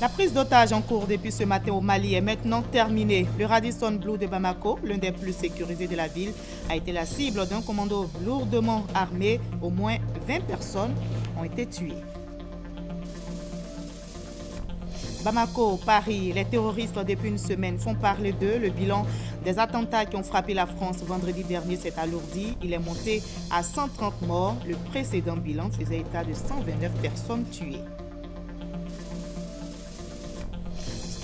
La prise d'otages en cours depuis ce matin au Mali est maintenant terminée. Le Radisson Blu de Bamako, l'un des plus sécurisés de la ville, a été la cible d'un commando lourdement armé. Au moins 20 personnes ont été tuées. Bamako, Paris, les terroristes depuis une semaine font parler d'eux. Le bilan des attentats qui ont frappé la France vendredi dernier s'est alourdi. Il est monté à 130 morts. Le précédent bilan faisait état de 129 personnes tuées.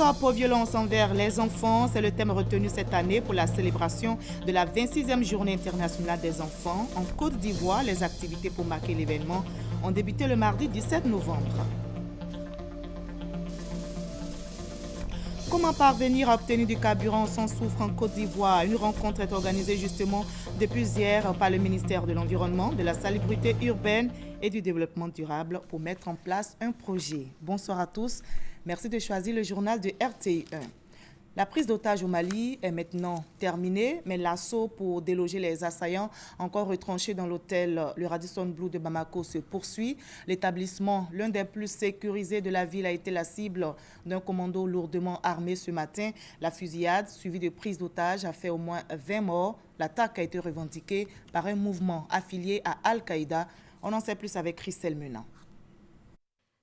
Stop aux violences envers les enfants, c'est le thème retenu cette année pour la célébration de la 26e journée internationale des enfants. En Côte d'Ivoire, les activités pour marquer l'événement ont débuté le mardi 17 novembre. Comment parvenir à obtenir du carburant sans soufre en Côte d'Ivoire? Une rencontre est organisée justement depuis hier par le ministère de l'Environnement, de la Salubrité urbaine et du Développement durable pour mettre en place un projet. Bonsoir à tous. Merci de choisir le journal de RTI 1. La prise d'otages au Mali est maintenant terminée, mais l'assaut pour déloger les assaillants encore retranchés dans l'hôtel le Radisson Blu de Bamako se poursuit. L'établissement, l'un des plus sécurisés de la ville, a été la cible d'un commando lourdement armé ce matin. La fusillade, suivie de prise d'otages, a fait au moins 20 morts. L'attaque a été revendiquée par un mouvement affilié à Al-Qaïda. On en sait plus avec Christelle Menant.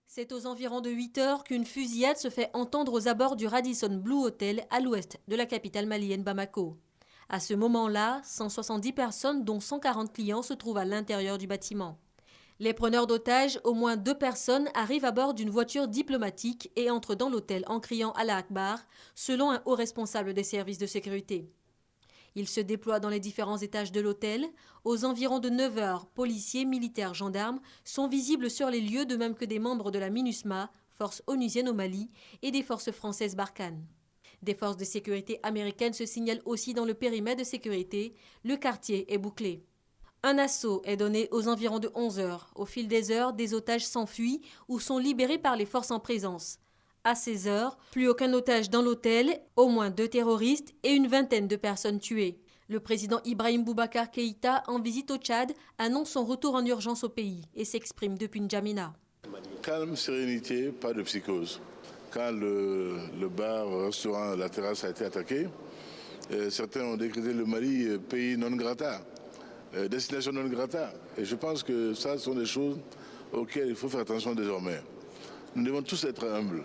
C'est aux environs de 8 heures qu'une fusillade se fait entendre aux abords du Radisson Blu Hotel à l'ouest de la capitale malienne Bamako. À ce moment-là, 170 personnes, dont 140 clients, se trouvent à l'intérieur du bâtiment. Les preneurs d'otages, au moins 2 personnes, arrivent à bord d'une voiture diplomatique et entrent dans l'hôtel en criant Allah Akbar, selon un haut responsable des services de sécurité. Ils se déploient dans les différents étages de l'hôtel. Aux environs de 9 heures, policiers, militaires, gendarmes sont visibles sur les lieux, de même que des membres de la MINUSMA, force onusienne au Mali, et des forces françaises Barkhane. Des forces de sécurité américaines se signalent aussi dans le périmètre de sécurité. Le quartier est bouclé. Un assaut est donné aux environs de 11 heures. Au fil des heures, des otages s'enfuient ou sont libérés par les forces en présence. À 16 heures, plus aucun otage dans l'hôtel, au moins 2 terroristes et une vingtaine de personnes tuées. Le président Ibrahim Boubacar Keïta, en visite au Tchad, annonce son retour en urgence au pays et s'exprime depuis N'Djamena. Calme, sérénité, pas de psychose. Quand le bar, le restaurant, la terrasse a été attaqué, certains ont décrété le Mali pays non grata, destination non grata. Et je pense que ça, ce sont des choses auxquelles il faut faire attention désormais. Nous devons tous être humbles.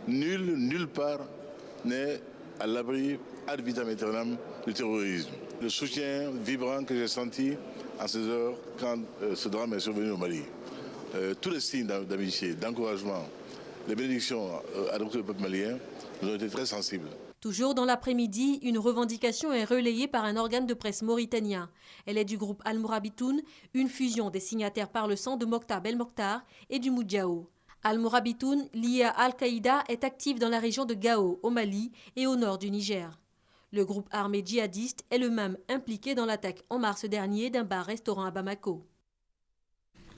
Nulle part n'est à l'abri ad vitam aeternam du terrorisme. Le soutien vibrant que j'ai senti en ces heures quand ce drame est survenu au Mali. Tous les signes d'amitié, d'encouragement, les bénédictions adressées au peuple malien nous ont été très sensibles. Toujours dans l'après-midi, une revendication est relayée par un organe de presse mauritanien. Elle est du groupe Al-Mourabitoun, une fusion des signataires par le sang de Mokhtar Belmokhtar et du Moudjahou. Al-Mourabitoun, lié à Al-Qaïda, est actif dans la région de Gao, au Mali et au nord du Niger. Le groupe armé djihadiste est le même impliqué dans l'attaque en mars dernier d'un bar-restaurant à Bamako.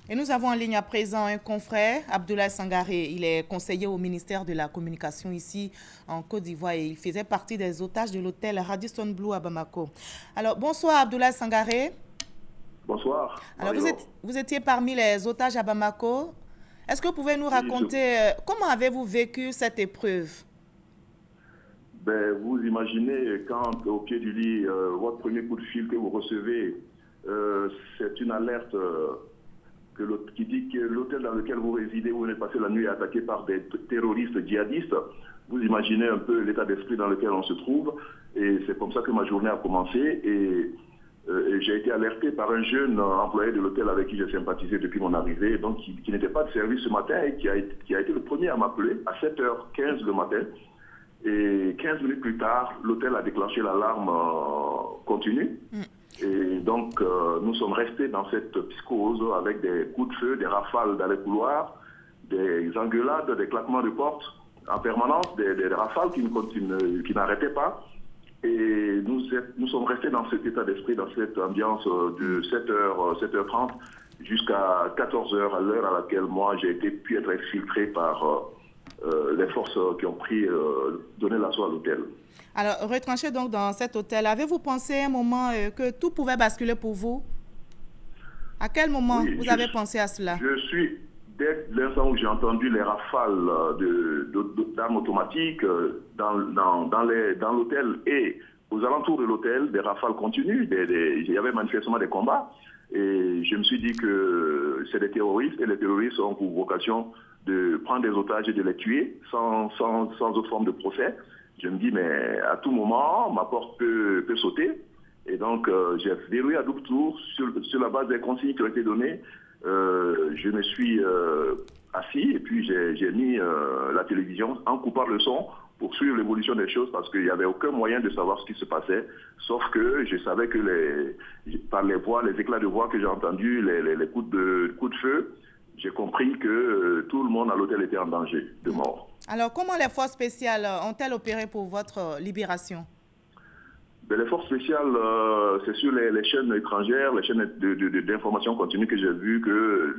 Et nous avons en ligne à présent un confrère, Abdoulaye Sangaré. Il est conseiller au ministère de la Communication ici en Côte d'Ivoire et il faisait partie des otages de l'hôtel Radisson Blu à Bamako. Alors, bonsoir Abdoulaye Sangaré. Bonsoir. Alors, vous étiez parmi les otages à Bamako. Est-ce que vous pouvez nous raconter comment avez-vous vécu cette épreuve? Vous imaginez quand au pied du lit, votre premier coup de fil que vous recevez, c'est une alerte qui dit que l'hôtel dans lequel vous résidez, où vous venez passer la nuit, est attaqué par des terroristes djihadistes. Vous imaginez un peu l'état d'esprit dans lequel on se trouve. Et c'est comme ça que ma journée a commencé. Et j'ai été alerté par un jeune employé de l'hôtel avec qui j'ai sympathisé depuis mon arrivée, donc qui n'était pas de service ce matin et qui a été le premier à m'appeler à 7h15 le matin. Et 15 minutes plus tard, l'hôtel a déclenché l'alarme continue. Et donc, nous sommes restés dans cette psychose avec des coups de feu, des rafales dans les couloirs, des engueulades, des claquements de portes en permanence, des rafales qui n'arrêtaient pas. Et nous sommes restés dans cet état d'esprit, dans cette ambiance de 7h30 jusqu'à 14h, à l'heure à laquelle moi j'ai pu être infiltré par les forces qui ont donné l'assaut à l'hôtel. Alors, retranché donc dans cet hôtel, avez-vous pensé un moment que tout pouvait basculer pour vous? À quel moment vous avez pensé à cela? dès l'instant où j'ai entendu les rafales d'armes automatiques dans l'hôtel et aux alentours de l'hôtel, des rafales continues, il y avait manifestement des combats. Et je me suis dit que c'est des terroristes et les terroristes ont pour vocation de prendre des otages et de les tuer sans autre forme de procès. Je me dis, mais à tout moment, ma porte peut sauter. Et donc, j'ai verrouillé à double tour sur la base des consignes qui ont été données. Je me suis assis et puis j'ai mis la télévision en coupant le son pour suivre l'évolution des choses parce qu'il n'y avait aucun moyen de savoir ce qui se passait, sauf que je savais que par les voix, les éclats de voix que j'ai entendus, les coups de feu, j'ai compris que tout le monde à l'hôtel était en danger de mort. Alors, comment les forces spéciales ont-elles opéré pour votre libération? Les forces spéciales, c'est sur les chaînes étrangères, les chaînes d'information continue que j'ai vu que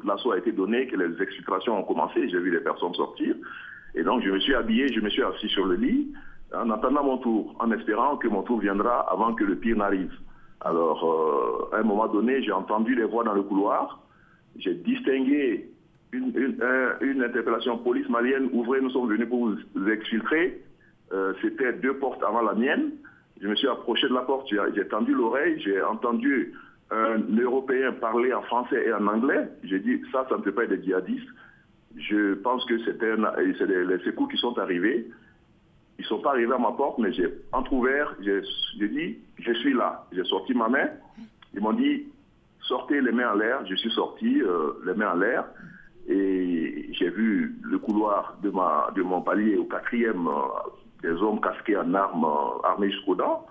l'assaut a été donné, que les exfiltrations ont commencé, j'ai vu les personnes sortir. Et donc, je me suis habillé, je me suis assis sur le lit, en attendant mon tour, en espérant que mon tour viendra avant que le pire n'arrive. Alors, à un moment donné, j'ai entendu des voix dans le couloir, j'ai distingué une interpellation police malienne, ouvrez, nous sommes venus pour vous exfiltrer. C'était 2 portes avant la mienne. Je me suis approché de la porte, j'ai tendu l'oreille, j'ai entendu un Européen parler en français et en anglais. J'ai dit, ça ne peut pas être des djihadistes. Je pense que c'est les secours qui sont arrivés. Ils ne sont pas arrivés à ma porte, mais j'ai entrouvert, j'ai dit, je suis là. J'ai sorti ma main. Ils m'ont dit, sortez les mains en l'air. Je suis sorti, les mains en l'air. Et j'ai vu le couloir de mon palier au 4e, des hommes casqués en armes, armés jusqu'aux dents.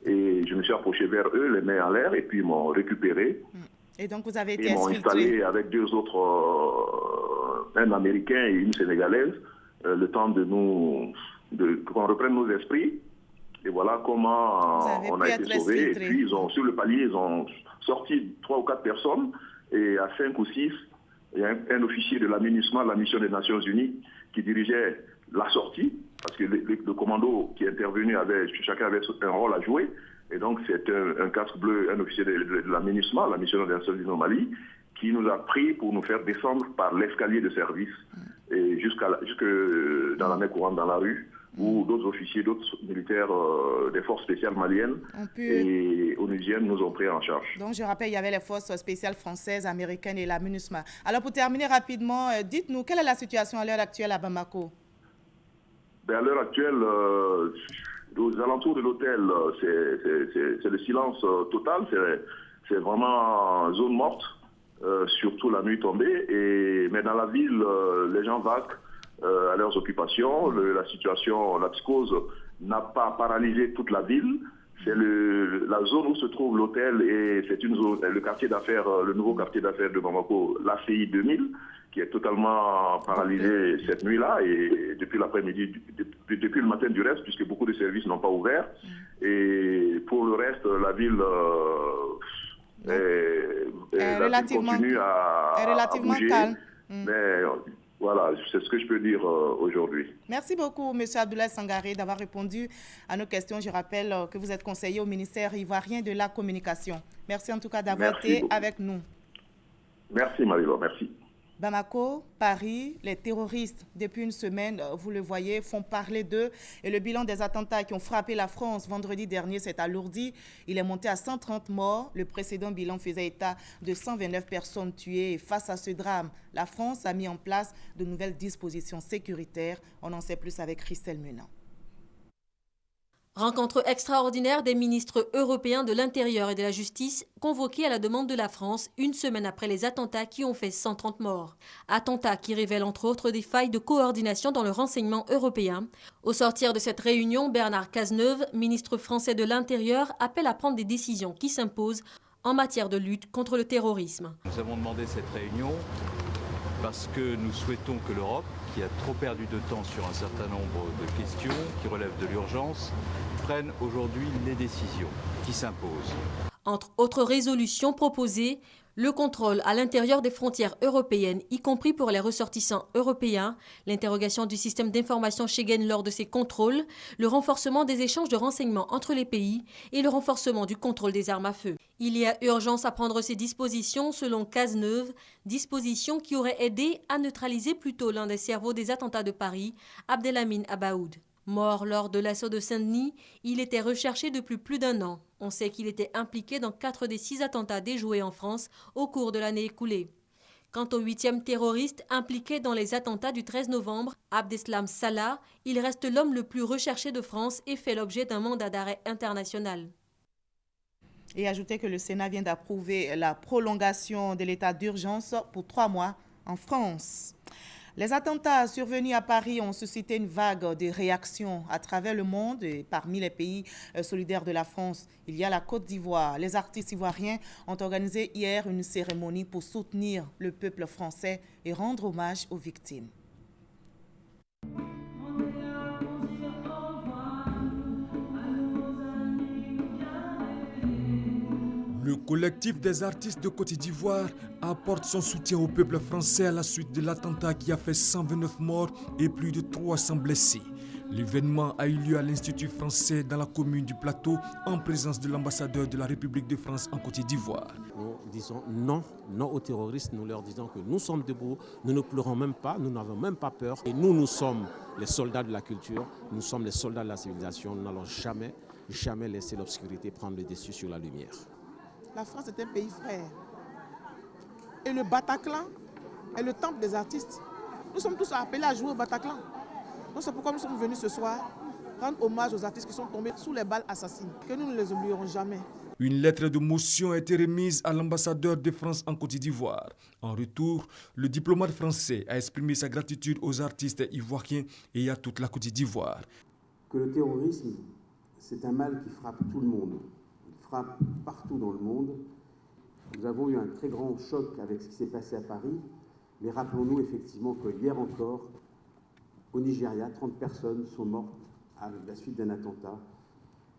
Et je me suis approché vers eux, les mains en l'air, et puis ils m'ont récupéré. Et donc vous avez été Ils m'ont installé avec 2 autres, un Américain et une Sénégalaise, le temps qu'on reprenne nos esprits. Et voilà comment on a été sauvés. Et puis sur le palier, ils ont sorti 3 ou 4 personnes, et à 5 ou 6, il y a un officier de la MINUSMA, la mission des Nations Unies, qui dirigeait la sortie, parce que le commando qui est intervenu, chacun avait un rôle à jouer. Et donc, c'est un casque bleu, un officier de la MINUSMA, la mission des Nations Unies au Mali, qui nous a pris pour nous faire descendre par l'escalier de service et jusque dans la mer courante, dans la rue, où d'autres officiers, d'autres militaires des forces spéciales maliennes et onusiennes nous ont pris en charge. Donc, je rappelle, il y avait les forces spéciales françaises, américaines et la MINUSMA. Alors, pour terminer rapidement, dites-nous, quelle est la situation à l'heure actuelle à Bamako? À l'heure actuelle, aux alentours de l'hôtel, c'est le silence total, c'est vraiment zone morte, surtout la nuit tombée. Mais dans la ville, les gens vaquent à leurs occupations. La situation, la psychose n'a pas paralysé toute la ville. C'est la zone où se trouve l'hôtel et c'est une zone, le quartier d'affaires, le nouveau quartier d'affaires de Bamako, l'ACI 2000, qui est totalement paralysé cette nuit-là et depuis l'après-midi, depuis le matin du reste, puisque beaucoup de services n'ont pas ouvert. Et pour le reste, la ville continue à bouger. Calme. Mais voilà, c'est ce que je peux dire aujourd'hui. Merci beaucoup, M. Abdoulaye Sangaré, d'avoir répondu à nos questions. Je rappelle que vous êtes conseiller au ministère ivoirien de la communication. Merci en tout cas d'avoir été avec nous. Merci, Marie-Laure, merci. Bamako, Paris, les terroristes, depuis une semaine, vous le voyez, font parler d'eux. Et le bilan des attentats qui ont frappé la France vendredi dernier s'est alourdi. Il est monté à 130 morts. Le précédent bilan faisait état de 129 personnes tuées. Et face à ce drame, la France a mis en place de nouvelles dispositions sécuritaires. On en sait plus avec Christelle Menant. Rencontre extraordinaire des ministres européens de l'Intérieur et de la Justice convoqués à la demande de la France une semaine après les attentats qui ont fait 130 morts. Attentats qui révèlent entre autres des failles de coordination dans le renseignement européen. Au sortir de cette réunion, Bernard Cazeneuve, ministre français de l'Intérieur, appelle à prendre des décisions qui s'imposent en matière de lutte contre le terrorisme. Nous avons demandé cette réunion parce que nous souhaitons que l'Europe, qui a trop perdu de temps sur un certain nombre de questions qui relèvent de l'urgence, prenne aujourd'hui les décisions qui s'imposent. Entre autres résolutions proposées, Le contrôle à l'intérieur des frontières européennes, y compris pour les ressortissants européens, l'interrogation du système d'information Schengen lors de ces contrôles, le renforcement des échanges de renseignements entre les pays et le renforcement du contrôle des armes à feu. Il y a urgence à prendre ces dispositions selon Cazeneuve, dispositions qui auraient aidé à neutraliser plus tôt l'un des cerveaux des attentats de Paris, Abdelhamid Abaoud. Mort lors de l'assaut de Saint-Denis, il était recherché depuis plus d'1 an. On sait qu'il était impliqué dans 4 des 6 attentats déjoués en France au cours de l'année écoulée. Quant au 8e terroriste impliqué dans les attentats du 13 novembre, Abdeslam Salah, il reste l'homme le plus recherché de France et fait l'objet d'un mandat d'arrêt international. Et ajoutez que le Sénat vient d'approuver la prolongation de l'état d'urgence pour 3 mois en France. Les attentats survenus à Paris ont suscité une vague de réactions à travers le monde. Et parmi les pays solidaires de la France, il y a la Côte d'Ivoire. Les artistes ivoiriens ont organisé hier une cérémonie pour soutenir le peuple français et rendre hommage aux victimes. Le collectif des artistes de Côte d'Ivoire apporte son soutien au peuple français à la suite de l'attentat qui a fait 129 morts et plus de 300 blessés. L'événement a eu lieu à l'Institut français dans la commune du Plateau en présence de l'ambassadeur de la République de France en Côte d'Ivoire. Nous disons non aux terroristes, nous leur disons que nous sommes debout, nous ne pleurons même pas, nous n'avons même pas peur. Et nous sommes les soldats de la culture, nous sommes les soldats de la civilisation, nous n'allons jamais laisser l'obscurité prendre le dessus sur la lumière. La France est un pays frère. Et le Bataclan est le temple des artistes. Nous sommes tous appelés à jouer au Bataclan. Donc c'est pourquoi nous sommes venus ce soir rendre hommage aux artistes qui sont tombés sous les balles assassines. Que nous ne les oublierons jamais. Une lettre de motion a été remise à l'ambassadeur de France en Côte d'Ivoire. En retour, le diplomate français a exprimé sa gratitude aux artistes ivoiriens et à toute la Côte d'Ivoire. Que le terrorisme, c'est un mal qui frappe tout le monde. Partout dans le monde. Nous avons eu un très grand choc avec ce qui s'est passé à Paris, mais rappelons-nous effectivement que hier encore, au Nigeria, 30 personnes sont mortes à la suite d'un attentat.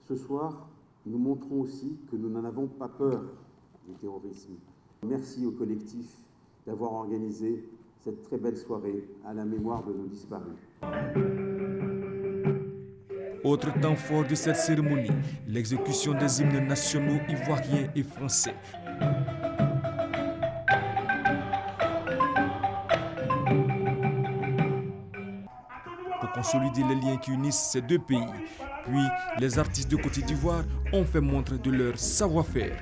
Ce soir, nous montrons aussi que nous n'en avons pas peur du terrorisme. Merci au collectif d'avoir organisé cette très belle soirée à la mémoire de nos disparus. Autre temps fort de cette cérémonie, l'exécution des hymnes nationaux ivoiriens et français. Pour consolider les liens qui unissent ces deux pays, puis les artistes de Côte d'Ivoire ont fait montre de leur savoir-faire.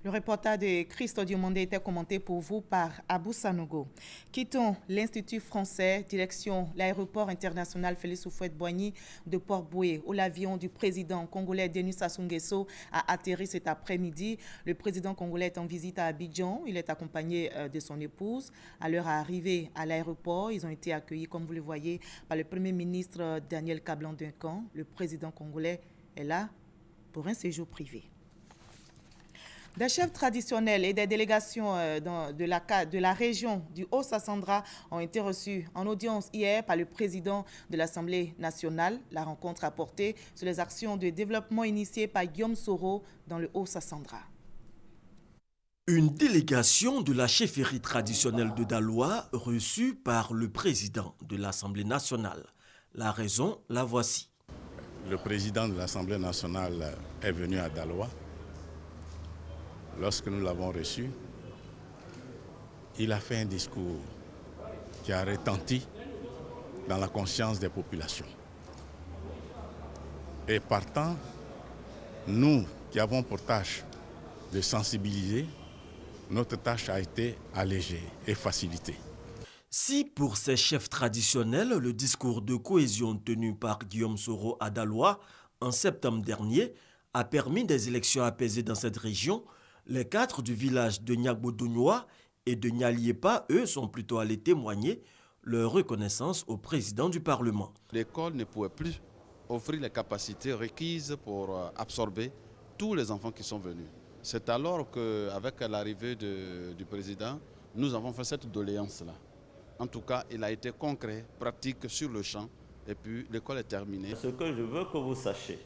Le reportage de Christo Diomandé était commenté pour vous par Abou Sanogo. Quittons l'Institut français, direction l'aéroport international Félix Houphouët-Boigny de Port-Bouët, où l'avion du président congolais Denis Sassou Nguesso a atterri cet après-midi. Le président congolais est en visite à Abidjan. Il est accompagné de son épouse. À leur arrivée à l'aéroport, ils ont été accueillis, comme vous le voyez, par le Premier ministre Daniel Kablan-Duncan. Le président congolais est là pour un séjour privé. Des chefs traditionnels et des délégations de la région du Haut-Sassandra ont été reçus en audience hier par le président de l'Assemblée nationale. La rencontre a porté sur les actions de développement initiées par Guillaume Soro dans le Haut-Sassandra. Une délégation de la chefferie traditionnelle de Daloa reçue par le président de l'Assemblée nationale. La raison, la voici. Le président de l'Assemblée nationale est venu à Daloa. Lorsque nous l'avons reçu, il a fait un discours qui a retenti dans la conscience des populations. Et partant, nous qui avons pour tâche de sensibiliser, notre tâche a été allégée et facilitée. Si pour ces chefs traditionnels, le discours de cohésion tenu par Guillaume Soro à Daloa en septembre dernier a permis des élections apaisées dans cette région, les cadres du village de Nyagbo-Dounioua et de Nyaliepa, eux, sont plutôt allés témoigner leur reconnaissance au président du Parlement. L'école ne pouvait plus offrir les capacités requises pour absorber tous les enfants qui sont venus. C'est alors qu'avec l'arrivée du président, nous avons fait cette doléance-là. En tout cas, il a été concret, pratique sur le champ, et puis l'école est terminée. Ce que je veux que vous sachiez,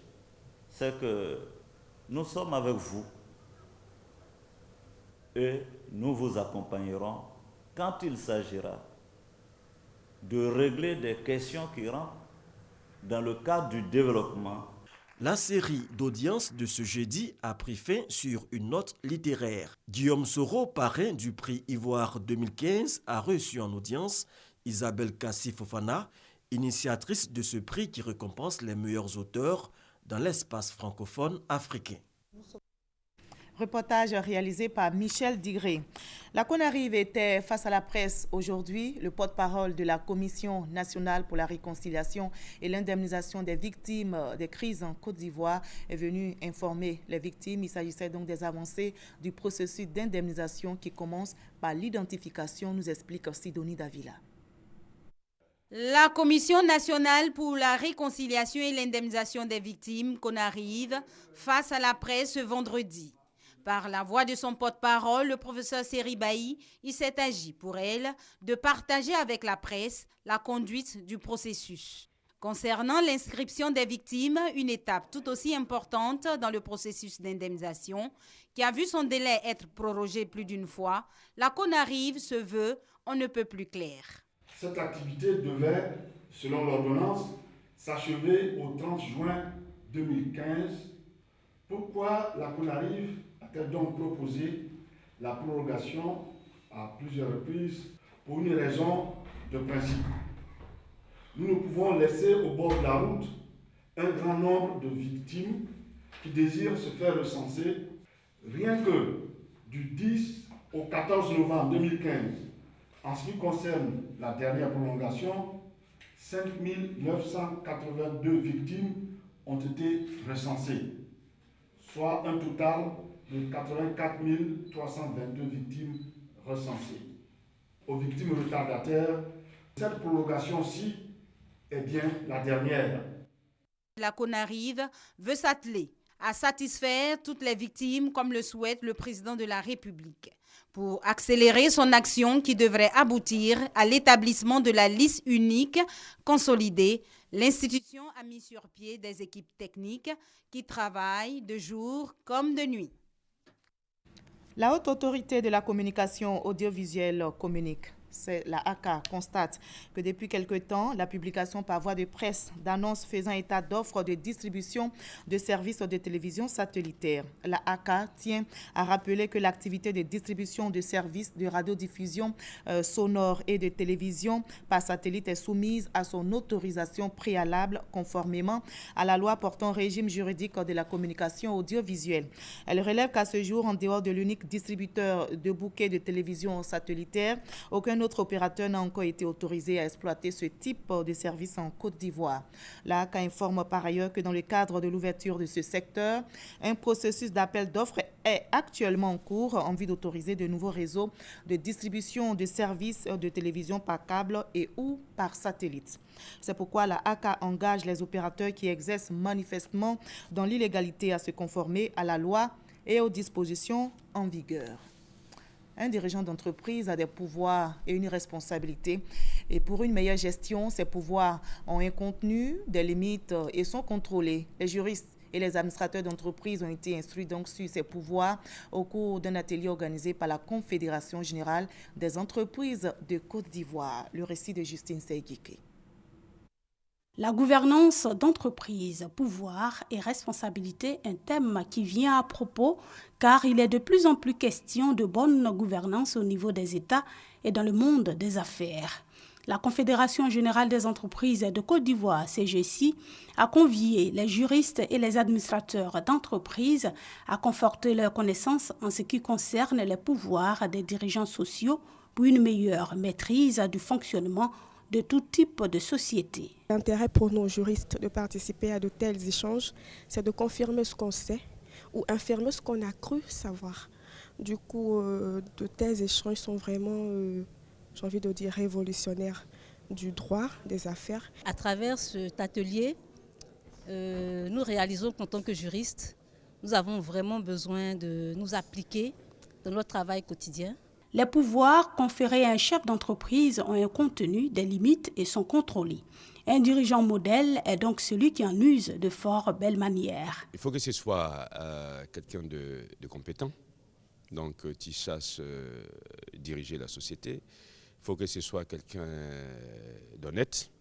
c'est que nous sommes avec vous et nous vous accompagnerons quand il s'agira de régler des questions qui rentrent dans le cadre du développement. La série d'audiences de ce jeudi a pris fin sur une note littéraire. Guillaume Soro, parrain du prix Ivoire 2015, a reçu en audience Isabelle Kassi Fofana, initiatrice de ce prix qui récompense les meilleurs auteurs dans l'espace francophone africain. Reportage réalisé par Michel Digré. La Conarive était face à la presse aujourd'hui. Le porte-parole de la Commission nationale pour la réconciliation et l'indemnisation des victimes des crises en Côte d'Ivoire est venu informer les victimes. Il s'agissait donc des avancées du processus d'indemnisation qui commence par l'identification, nous explique Sidonie Davila. La Commission nationale pour la réconciliation et l'indemnisation des victimes, Conarive, face à la presse ce vendredi. Par la voix de son porte-parole, le professeur Seribaï, il s'est agi pour elle de partager avec la presse la conduite du processus. Concernant l'inscription des victimes, une étape tout aussi importante dans le processus d'indemnisation, qui a vu son délai être prorogé plus d'une fois, la Conarive se veut on ne peut plus clair. Cette activité devait, selon l'ordonnance, s'achever au 30 juin 2015. Pourquoi la Conarive a-t-elle donc proposé la prorogation à plusieurs reprises? Pour une raison de principe. Nous ne pouvons laisser au bord de la route un grand nombre de victimes qui désirent se faire recenser. Rien que du 10 au 14 novembre 2015, en ce qui concerne la dernière prolongation, 5 982 victimes ont été recensées, soit un total de 84 322 victimes recensées. Aux victimes retardataires, cette prolongation-ci est bien la dernière. La Conarive veut s'atteler à satisfaire toutes les victimes comme le souhaite le président de la République, pour accélérer son action qui devrait aboutir à l'établissement de la liste unique consolidée. L'institution a mis sur pied des équipes techniques qui travaillent de jour comme de nuit. La Haute Autorité de la Communication Audiovisuelle communique. La ACA constate que depuis quelque temps, la publication par voie de presse d'annonces faisant état d'offres de distribution de services de télévision satellitaire. La ACA tient à rappeler que l'activité de distribution de services de radiodiffusion sonore et de télévision par satellite est soumise à son autorisation préalable conformément à la loi portant régime juridique de la communication audiovisuelle. Elle relève qu'à ce jour, en dehors de l'unique distributeur de bouquets de télévision satellitaire, aucun autre opérateur n'a encore été autorisé à exploiter ce type de service en Côte d'Ivoire. La ACA informe par ailleurs que dans le cadre de l'ouverture de ce secteur, un processus d'appel d'offres est actuellement en cours en vue d'autoriser de nouveaux réseaux de distribution de services de télévision par câble et ou par satellite. C'est pourquoi la ACA engage les opérateurs qui exercent manifestement dans l'illégalité à se conformer à la loi et aux dispositions en vigueur. Un dirigeant d'entreprise a des pouvoirs et une responsabilité. Et pour une meilleure gestion, ces pouvoirs ont un contenu, des limites et sont contrôlés. Les juristes et les administrateurs d'entreprise ont été instruits donc sur ces pouvoirs au cours d'un atelier organisé par la Confédération générale des entreprises de Côte d'Ivoire. Le récit de Justine Seigike. La gouvernance d'entreprise, pouvoir et responsabilité, un thème qui vient à propos car il est de plus en plus question de bonne gouvernance au niveau des États et dans le monde des affaires. La Confédération générale des entreprises de Côte d'Ivoire, CGC, a convié les juristes et les administrateurs d'entreprises à conforter leurs connaissances en ce qui concerne les pouvoirs des dirigeants sociaux pour une meilleure maîtrise du fonctionnement de tout type de société. L'intérêt pour nos juristes de participer à de tels échanges, c'est de confirmer ce qu'on sait ou infirmer ce qu'on a cru savoir. Du coup, de tels échanges sont vraiment, j'ai envie de dire, révolutionnaires du droit des affaires. À travers cet atelier, nous réalisons qu'en tant que juristes, nous avons vraiment besoin de nous appliquer dans notre travail quotidien. Les pouvoirs conférés à un chef d'entreprise ont un contenu, des limites et sont contrôlés. Un dirigeant modèle est donc celui qui en use de fort belles manières. Il faut que ce soit quelqu'un de compétent, donc qui sache diriger la société. Il faut que ce soit quelqu'un d'honnête,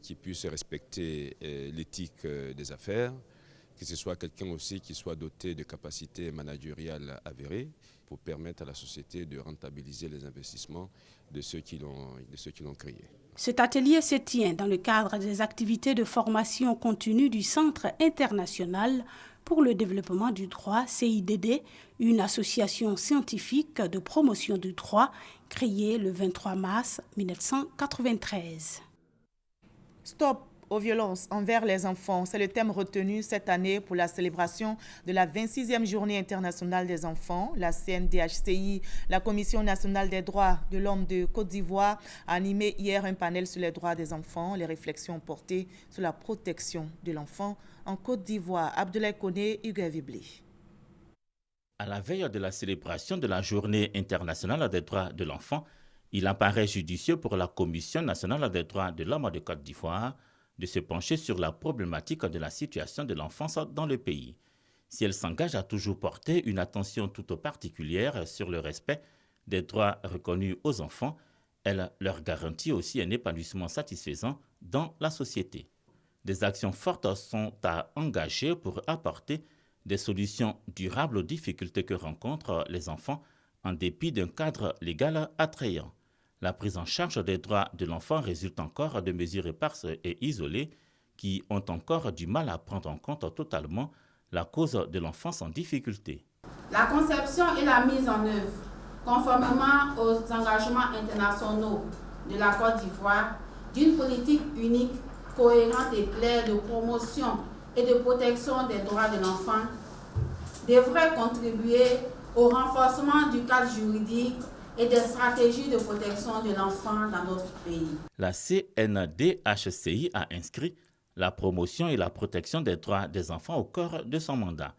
qui puisse respecter l'éthique des affaires, que ce soit quelqu'un aussi qui soit doté de capacités managériales avérées pour permettre à la société de rentabiliser les investissements de ceux qui l'ont créé. Cet atelier se tient dans le cadre des activités de formation continue du Centre international pour le développement du droit, CIDD, une association scientifique de promotion du droit créée le 23 mars 1993. Stop aux violences envers les enfants, c'est le thème retenu cette année pour la célébration de la 26e Journée internationale des enfants. La CNDHCI, la Commission nationale des droits de l'homme de Côte d'Ivoire, a animé hier un panel sur les droits des enfants. Les réflexions portées sur la protection de l'enfant en Côte d'Ivoire. Abdoulaye Koné, Hugues Viblé. À la veille de la célébration de la Journée internationale des droits de l'enfant, il apparaît judicieux pour la Commission nationale des droits de l'homme de Côte d'Ivoire de se pencher sur la problématique de la situation de l'enfance dans le pays. Si elle s'engage à toujours porter une attention toute particulière sur le respect des droits reconnus aux enfants, elle leur garantit aussi un épanouissement satisfaisant dans la société. Des actions fortes sont à engager pour apporter des solutions durables aux difficultés que rencontrent les enfants en dépit d'un cadre légal attrayant. La prise en charge des droits de l'enfant résulte encore de mesures éparses et isolées qui ont encore du mal à prendre en compte totalement la cause de l'enfance en difficulté. La conception et la mise en œuvre, conformément aux engagements internationaux de la Côte d'Ivoire, d'une politique unique, cohérente et claire de promotion et de protection des droits de l'enfant, devrait contribuer au renforcement du cadre juridique et des stratégies de protection de l'enfant dans notre pays. La CNDHCI a inscrit la promotion et la protection des droits des enfants au cœur de son mandat.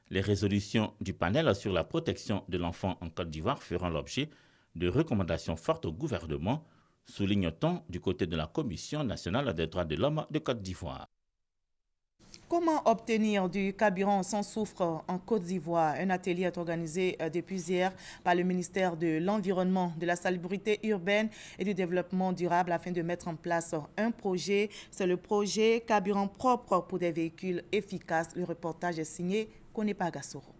Les résolutions du panel sur la protection de l'enfant en Côte d'Ivoire feront l'objet de recommandations fortes au gouvernement, souligne-t-on du côté de la Commission nationale des droits de l'homme de Côte d'Ivoire. Comment obtenir du carburant sans soufre en Côte d'Ivoire? Un atelier est organisé depuis hier par le ministère de l'Environnement, de la Salubrité urbaine et du Développement durable afin de mettre en place un projet. C'est le projet Carburant propre pour des véhicules efficaces. Le reportage est signé Konepa Gassoro.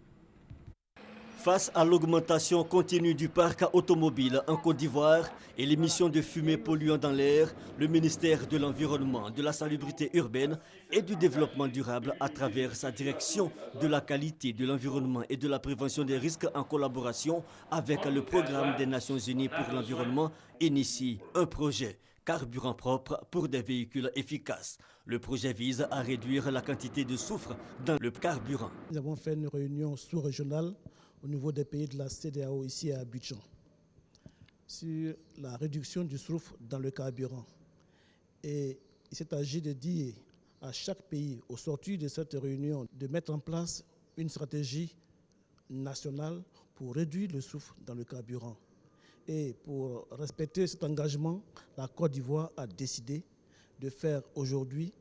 Face à l'augmentation continue du parc automobile en Côte d'Ivoire et l'émission de fumée polluant dans l'air, le ministère de l'Environnement, de la Salubrité urbaine et du Développement durable, à travers sa direction de la qualité de l'environnement et de la prévention des risques en collaboration avec le Programme des Nations Unies pour l'environnement, initie un projet Carburant propre pour des véhicules efficaces. Le projet vise à réduire la quantité de soufre dans le carburant. Nous avons fait une réunion sous-régionale au niveau des pays de la CEDEAO ici à Abidjan sur la réduction du soufre dans le carburant. Et il s'est agi de dire à chaque pays, au sortir de cette réunion, de mettre en place une stratégie nationale pour réduire le soufre dans le carburant. Et pour respecter cet engagement, la Côte d'Ivoire a décidé de faire aujourd'hui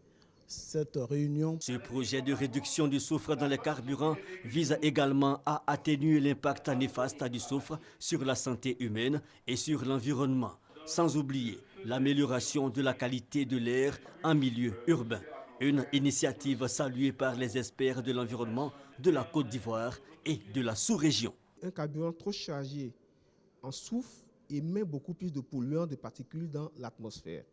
cette réunion. Ce projet de réduction du soufre dans les carburants vise également à atténuer l'impact néfaste du soufre sur la santé humaine et sur l'environnement, sans oublier l'amélioration de la qualité de l'air en milieu urbain. Une initiative saluée par les experts de l'environnement de la Côte d'Ivoire et de la sous-région. Un carburant trop chargé en soufre émet beaucoup plus de polluants, de particules dans l'atmosphère.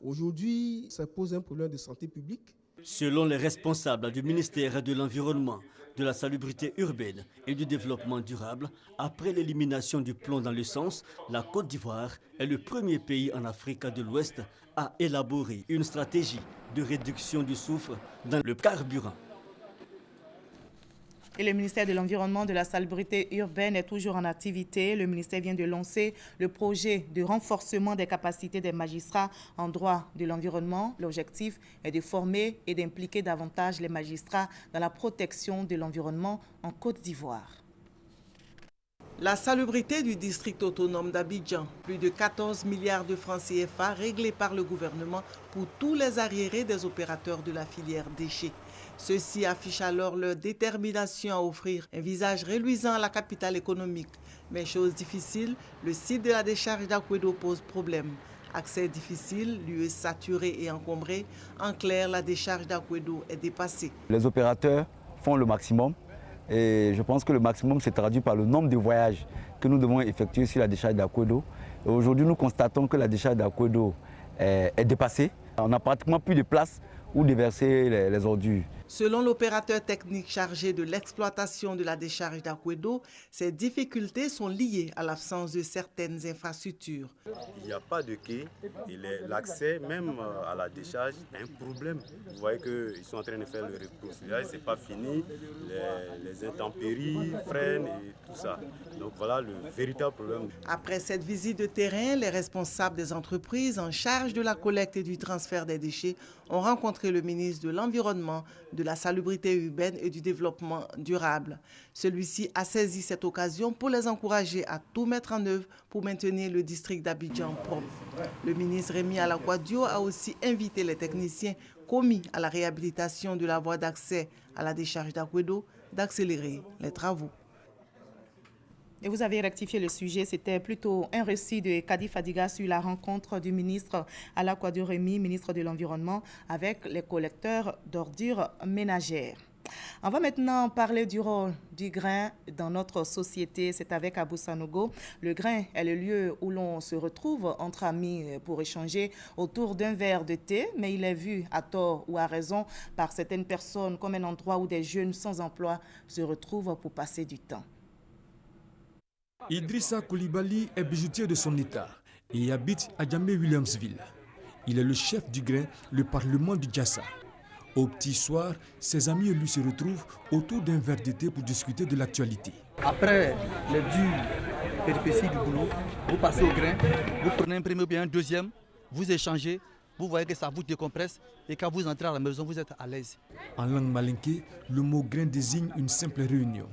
Aujourd'hui, ça pose un problème de santé publique. Selon les responsables du ministère de l'Environnement, de la Salubrité urbaine et du Développement durable, après l'élimination du plomb dans l'essence, la Côte d'Ivoire est le premier pays en Afrique de l'Ouest à élaborer une stratégie de réduction du soufre dans le carburant. Et le ministère de l'Environnement, de la Salubrité urbaine est toujours en activité. Le ministère vient de lancer le projet de renforcement des capacités des magistrats en droit de l'environnement. L'objectif est de former et d'impliquer davantage les magistrats dans la protection de l'environnement en Côte d'Ivoire. La salubrité du district autonome d'Abidjan, plus de 14 milliards de francs CFA réglés par le gouvernement pour tous les arriérés des opérateurs de la filière déchets. Ceux-ci affichent alors leur détermination à offrir un visage reluisant à la capitale économique. Mais chose difficile, le site de la décharge d'Akwedo pose problème. Accès difficile, lieu saturé et encombré. En clair, la décharge d'Akwedo est dépassée. Les opérateurs font le maximum. Et je pense que le maximum se traduit par le nombre de voyages que nous devons effectuer sur la décharge d'Akwedo. Aujourd'hui, nous constatons que la décharge d'Akwedo est dépassée. On n'a pratiquement plus de place où déverser les ordures. Selon l'opérateur technique chargé de l'exploitation de la décharge d'Akwedo, ces difficultés sont liées à l'absence de certaines infrastructures. Il n'y a pas de quai et l'accès même à la décharge est un problème. Vous voyez qu'ils sont en train de faire le reprofilage, ce n'est pas fini, les intempéries freinent et tout ça. Donc voilà le véritable problème. Après cette visite de terrain, les responsables des entreprises en charge de la collecte et du transfert des déchets ont rencontré le ministre de l'Environnement, de la Salubrité urbaine et du Développement durable. Celui-ci a saisi cette occasion pour les encourager à tout mettre en œuvre pour maintenir le district d'Abidjan propre. Le ministre Rémi Alakwadio a aussi invité les techniciens commis à la réhabilitation de la voie d'accès à la décharge d'Akwedo d'accélérer les travaux. Et vous avez rectifié le sujet, c'était plutôt un récit de Kadi Fadiga sur la rencontre du ministre Alakwadio Rémi, ministre de l'Environnement, avec les collecteurs d'ordures ménagères. On va maintenant parler du rôle du grain dans notre société. C'est avec Abou Sanogo. Le grain est le lieu où l'on se retrouve entre amis pour échanger autour d'un verre de thé, mais il est vu à tort ou à raison par certaines personnes comme un endroit où des jeunes sans emploi se retrouvent pour passer du temps. Idrissa Koulibaly est bijoutier de son état et habite à Djamé-Williamsville. Il est le chef du grain, le parlement du Djassa. Au petit soir, ses amis et lui se retrouvent autour d'un verre de thé pour discuter de l'actualité. Après les dures péripéties du boulot, vous passez au grain, vous prenez un premier ou bien un deuxième, vous échangez, vous voyez que ça vous décompresse et quand vous entrez à la maison, vous êtes à l'aise. En langue malinké, le mot grain désigne une simple réunion.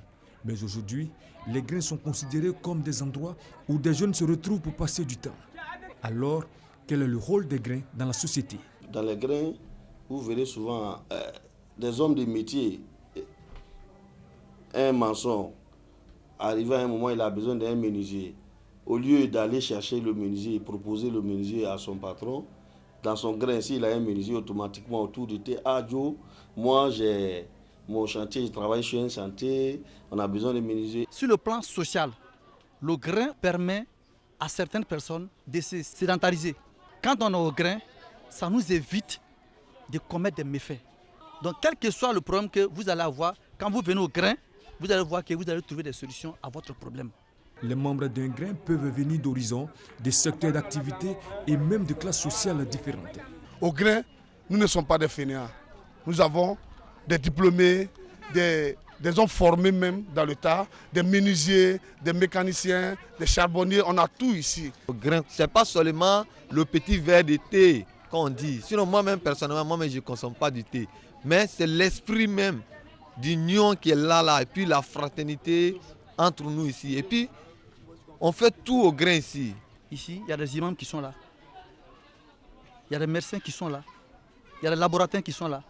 Mais aujourd'hui, les grains sont considérés comme des endroits où des jeunes se retrouvent pour passer du temps. Alors, quel est le rôle des grains dans la société? Dans les grains, vous verrez souvent des hommes de métier. Un maçon, arrivé à un moment, il a besoin d'un menuisier. Au lieu d'aller chercher le menuisier et proposer le menuisier à son patron, dans son grain, s'il a un menuisier automatiquement autour de thé, ah Joe, moi j'ai mon chantier, je travaille sur un chantier, on a besoin de menuisier. Sur le plan social, le grain permet à certaines personnes de se sédentariser. Quand on est au grain, ça nous évite de commettre des méfaits. Donc quel que soit le problème que vous allez avoir, quand vous venez au grain, vous allez voir que vous allez trouver des solutions à votre problème. Les membres d'un grain peuvent venir d'horizons, des secteurs d'activité et même de classes sociales différentes. Au grain, nous ne sommes pas des fainéants. Nous avons des diplômés, des hommes formés même dans le tas, des menuisiers, des mécaniciens, des charbonniers, on a tout ici. Au grain, ce n'est pas seulement le petit verre de thé qu'on dit. Sinon moi-même personnellement, je ne consomme pas du thé. Mais c'est l'esprit même d'union qui est là, et puis la fraternité entre nous ici. Et puis, on fait tout au grain ici. Ici, il y a des imams qui sont là. Il y a des médecins qui sont là. Il y a des laboratoires qui sont là.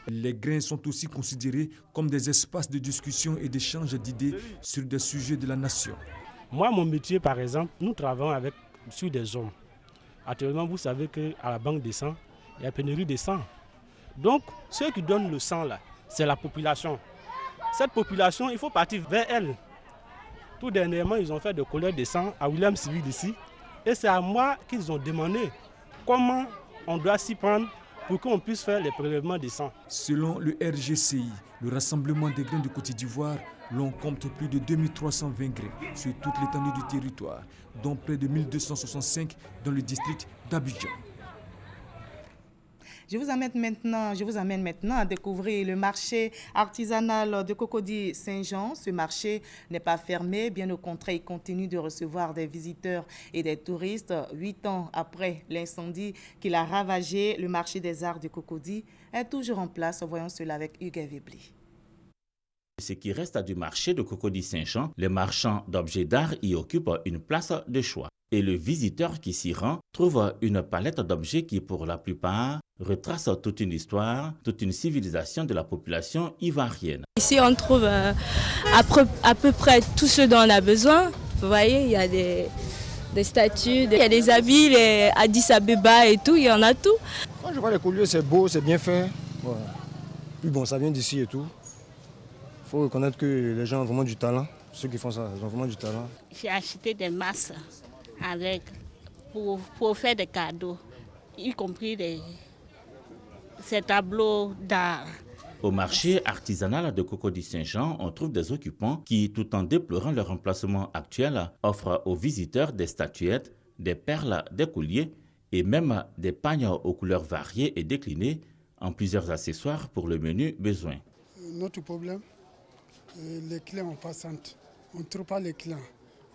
Les grains sont aussi considérés comme des espaces de discussion et d'échange d'idées sur des sujets de la nation. Moi, mon métier, par exemple, nous travaillons sur des hommes. Actuellement, vous savez qu'à la banque de sang, il y a pénurie de sang. Donc, ceux qui donnent le sang, là, c'est la population. Cette population, il faut partir vers elle. Tout dernièrement, ils ont fait de collecte de sang à Williamsville ici. Et c'est à moi qu'ils ont demandé comment on doit s'y prendre pour qu'on puisse faire les prélèvements de sang. Selon le RGCI, le Rassemblement des grains de Côte d'Ivoire, l'on compte plus de 2320 grains sur toute l'étendue du territoire, dont près de 1265 dans le district d'Abidjan. Je vous amène maintenant à découvrir le marché artisanal de Cocody Saint-Jean. Ce marché n'est pas fermé, bien au contraire, il continue de recevoir des visiteurs et des touristes. 8 ans après l'incendie qu'il a ravagé, le marché des arts de Cocody est toujours en place. Voyons cela avec Hugues Vébli. Ce qui reste du marché de Cocody-Saint-Jean, les marchands d'objets d'art y occupent une place de choix. Et le visiteur qui s'y rend trouve une palette d'objets qui, pour la plupart, retrace toute une histoire, toute une civilisation de la population ivoirienne. Ici, on trouve à peu près tout ce dont on a besoin. Vous voyez, il y a des statues, il y a des habits, les Addis Abeba et tout, il y en a tout. Quand je vois les colliers, c'est beau, c'est bien fait. Voilà. Puis bon, ça vient d'ici et tout. Il faut reconnaître que les gens ont vraiment du talent. Ceux qui font ça, ils ont vraiment du talent. J'ai acheté des masses pour faire des cadeaux, y compris ces tableaux d'art. Au marché artisanal de Cocody-Saint-Jean, on trouve des occupants qui, tout en déplorant leur emplacement actuel, offrent aux visiteurs des statuettes, des perles, des colliers et même des pagnes aux couleurs variées et déclinées en plusieurs accessoires pour le menu besoin. Notre problème, les clients en passante. On ne trouve pas les clients.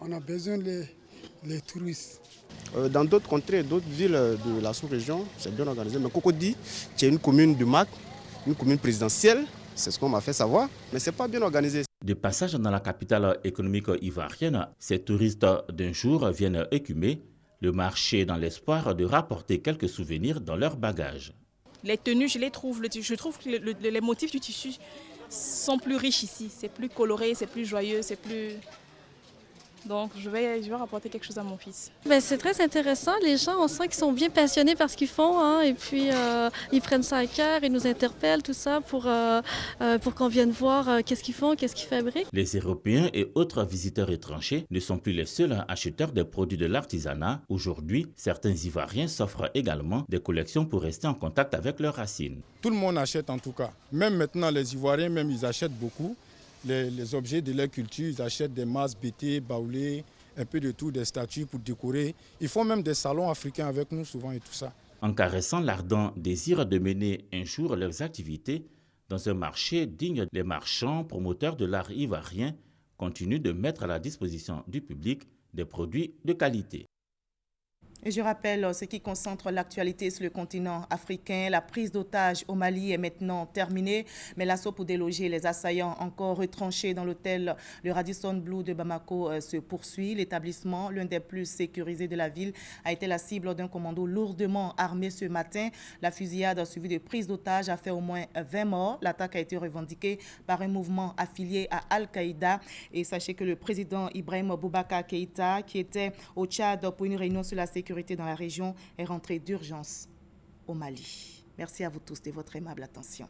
On a besoin les touristes. Dans d'autres contrées, d'autres villes de la sous-région, c'est bien organisé. Mais Cocody, c'est une commune de MAC, une commune présidentielle, c'est ce qu'on m'a fait savoir, mais ce n'est pas bien organisé. De passage dans la capitale économique ivoirienne, ces touristes d'un jour viennent écumer le marché dans l'espoir de rapporter quelques souvenirs dans leur bagage. Les tenues, je trouve que les motifs du tissu sont plus riches ici. C'est plus coloré, c'est plus joyeux, c'est plus... Donc je vais rapporter quelque chose à mon fils. C'est très intéressant. Les gens, on sent qu'ils sont bien passionnés par ce qu'ils font. Hein, et puis ils prennent ça à cœur, ils nous interpellent, tout ça, pour qu'on vienne voir qu'est-ce qu'ils font, qu'est-ce qu'ils fabriquent. Les Européens et autres visiteurs étrangers ne sont plus les seuls acheteurs des produits de l'artisanat. Aujourd'hui, certains Ivoiriens s'offrent également des collections pour rester en contact avec leurs racines. Tout le monde achète en tout cas. Même maintenant, les Ivoiriens, même ils achètent beaucoup. Les objets de leur culture, ils achètent des masses, bêtées, baoulés, un peu de tout, des statues pour décorer. Ils font même des salons africains avec nous souvent et tout ça. En caressant l'ardent désir de mener un jour leurs activités dans un marché digne, les marchands promoteurs de l'art ivoirien continuent de mettre à la disposition du public des produits de qualité. Et je rappelle ce qui concentre l'actualité sur le continent africain. La prise d'otages au Mali est maintenant terminée, mais l'assaut pour déloger les assaillants encore retranchés dans l'hôtel le Radisson Blu de Bamako se poursuit. L'établissement, l'un des plus sécurisés de la ville, a été la cible d'un commando lourdement armé ce matin. La fusillade suivie de prise d'otages a fait au moins 20 morts. L'attaque a été revendiquée par un mouvement affilié à Al-Qaïda. Et sachez que le président Ibrahim Boubacar Keïta, qui était au Tchad pour une réunion sur la sécurité dans la région, est rentré d'urgence au Mali. Merci à vous tous de votre aimable attention.